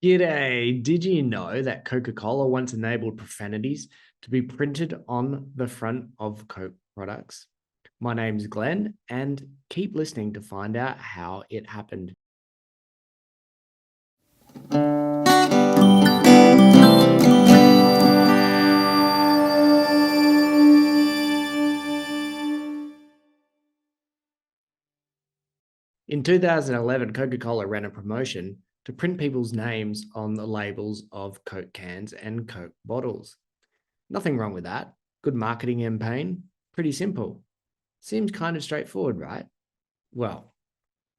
G'day. Did you know that Coca-Cola once enabled profanities to be printed on the front of Coke products? My name's Glenn, and keep listening to find out how it happened. In 2011, Coca-Cola ran a promotion to print people's names on the labels of Coke cans and Coke bottles. Nothing wrong with that. Good marketing campaign. Pretty simple. Seems kind of straightforward, right? Well,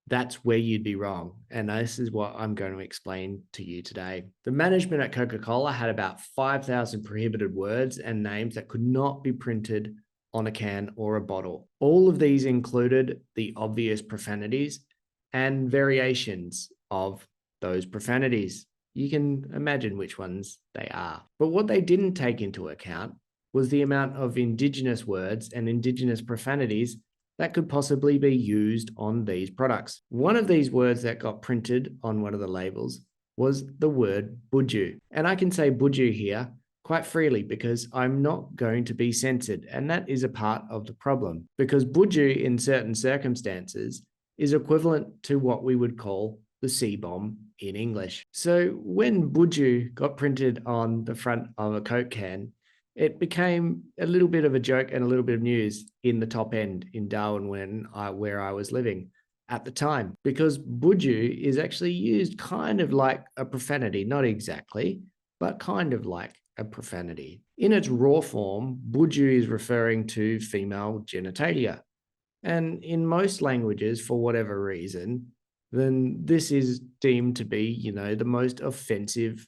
that's where you'd be wrong. And this is what I'm going to explain to you today. The management at Coca-Cola had about 5,000 prohibited words and names that could not be printed on a can or a bottle. All of these included the obvious profanities and variations of those profanities. You can imagine which ones they are. But what they didn't take into account was the amount of indigenous words and indigenous profanities that could possibly be used on these products. One of these words that got printed on one of the labels was the word buju. And I can say buju here quite freely because I'm not going to be censored. And that is a part of the problem because buju in certain circumstances is equivalent to what we would call the C-bomb in English. So when buju got printed on the front of a Coke can, it became a little bit of a joke and a little bit of news in the top end in Darwin where I was living at the time, because buju is actually used kind of like a profanity, not exactly, but kind of like a profanity. In its raw form, buju is referring to female genitalia. And in most languages, for whatever reason, then this is deemed to be, the most offensive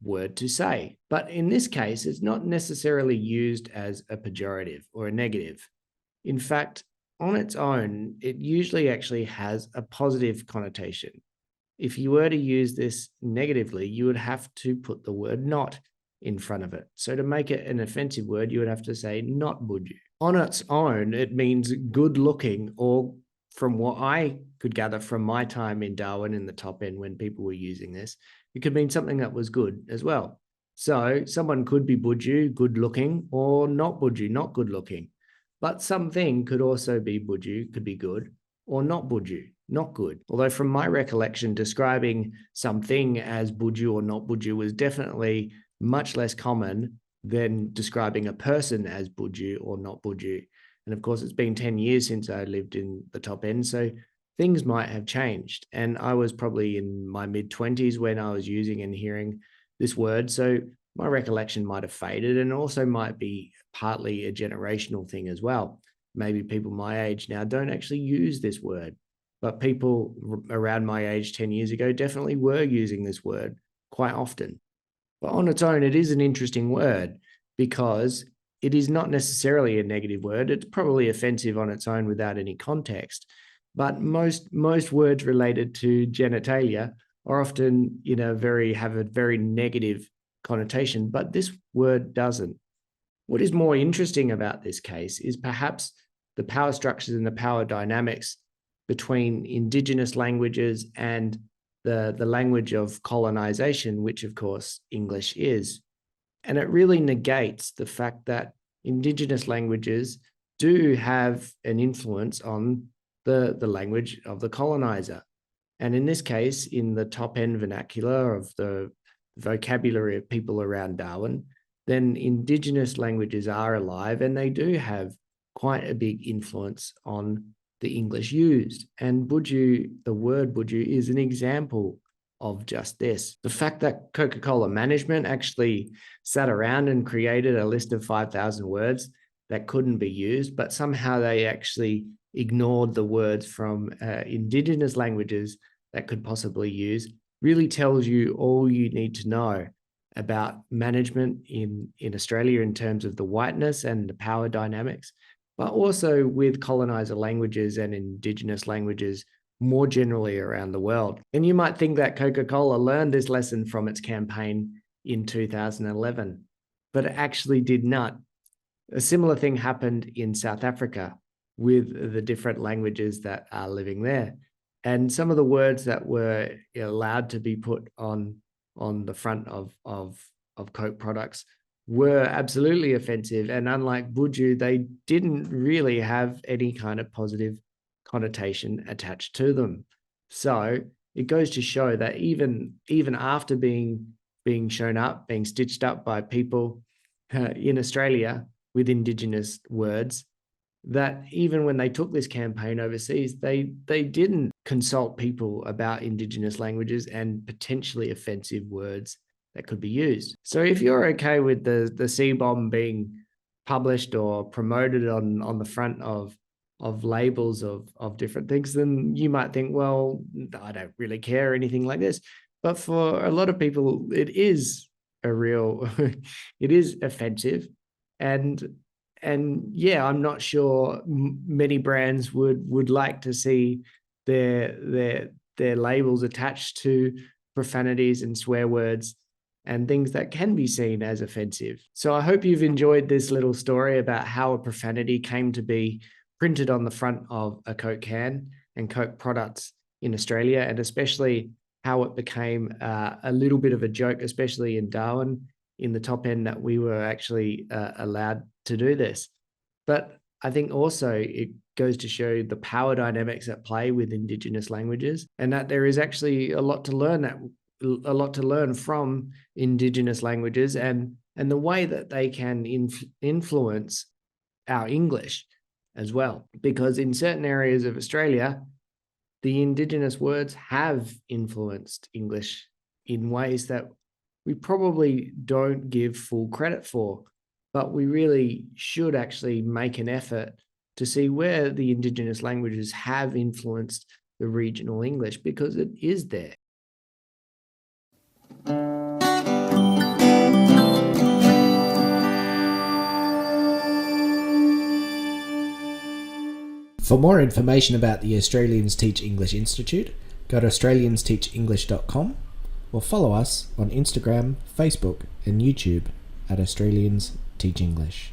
word to say. But in this case, it's not necessarily used as a pejorative or a negative. In fact, on its own, it usually actually has a positive connotation. If you were to use this negatively, you would have to put the word not in front of it. So to make it an offensive word, you would have to say not buju. On its own, it means good looking, or from what I could gather from my time in Darwin in the top end when people were using this, it could mean something that was good as well. So someone could be buju, good looking, or not buju, not good looking. But something could also be buju, could be good, or not buju, not good. Although from my recollection, describing something as buju or not buju was definitely much less common than describing a person as buju or not buju. And of course, it's been 10 years since I lived in the top end, so things might have changed. And I was probably in my mid-20s when I was using and hearing this word. So my recollection might have faded, and also might be partly a generational thing as well. Maybe people my age now don't actually use this word, but people around my age 10 years ago definitely were using this word quite often. But on its own, it is an interesting word because it is not necessarily a negative word. It's probably offensive on its own without any context. But most words related to genitalia are often, have a very negative connotation, but this word doesn't. What is more interesting about this case is perhaps the power structures and the power dynamics between indigenous languages and the language of colonization, which of course English is. And it really negates the fact that indigenous languages do have an influence on the language of the colonizer. And in this case, in the top end vernacular of the vocabulary of people around Darwin, then indigenous languages are alive and they do have quite a big influence on the English used. And buju, the word buju, is an example of just this. The fact that Coca-Cola management actually sat around and created a list of 5,000 words that couldn't be used, but somehow they actually ignored the words from indigenous languages that could possibly use, really tells you all you need to know about management in Australia in terms of the whiteness and the power dynamics, but also with colonizer languages and indigenous languages more generally around the world. And you might think that Coca-Cola learned this lesson from its campaign in 2011, but it actually did not. A similar thing happened in South Africa with the different languages that are living there. And some of the words that were allowed to be put on on the front of Coke products were absolutely offensive. And unlike Buju, they didn't really have any kind of positive connotation attached to them. So it goes to show that even after being shown up, being stitched up by people in Australia with indigenous words, that even when they took this campaign overseas, they didn't consult people about indigenous languages and potentially offensive words that could be used. So if you're okay with the C-bomb being published or promoted on the front of labels of different things, then you might think, well, I don't really care or anything like this. But for a lot of people, it is a real, it is offensive. And yeah, I'm not sure many brands would like to see their labels attached to profanities and swear words and things that can be seen as offensive. So I hope you've enjoyed this little story about how a profanity came to be printed on the front of a Coke can and Coke products in Australia, and especially how it became a little bit of a joke, especially in Darwin, in the top end, that we were actually allowed to do this. But I think also it goes to show the power dynamics at play with Indigenous languages, and that there is actually a lot to learn from Indigenous languages and the way that they can influence our English as well. Because in certain areas of Australia, the Indigenous words have influenced English in ways that we probably don't give full credit for, but we really should actually make an effort to see where the Indigenous languages have influenced the regional English, because it is there. For more information about the Australians Teach English Institute, go to australiansteachenglish.com or follow us on Instagram, Facebook and YouTube at Australians Teach English.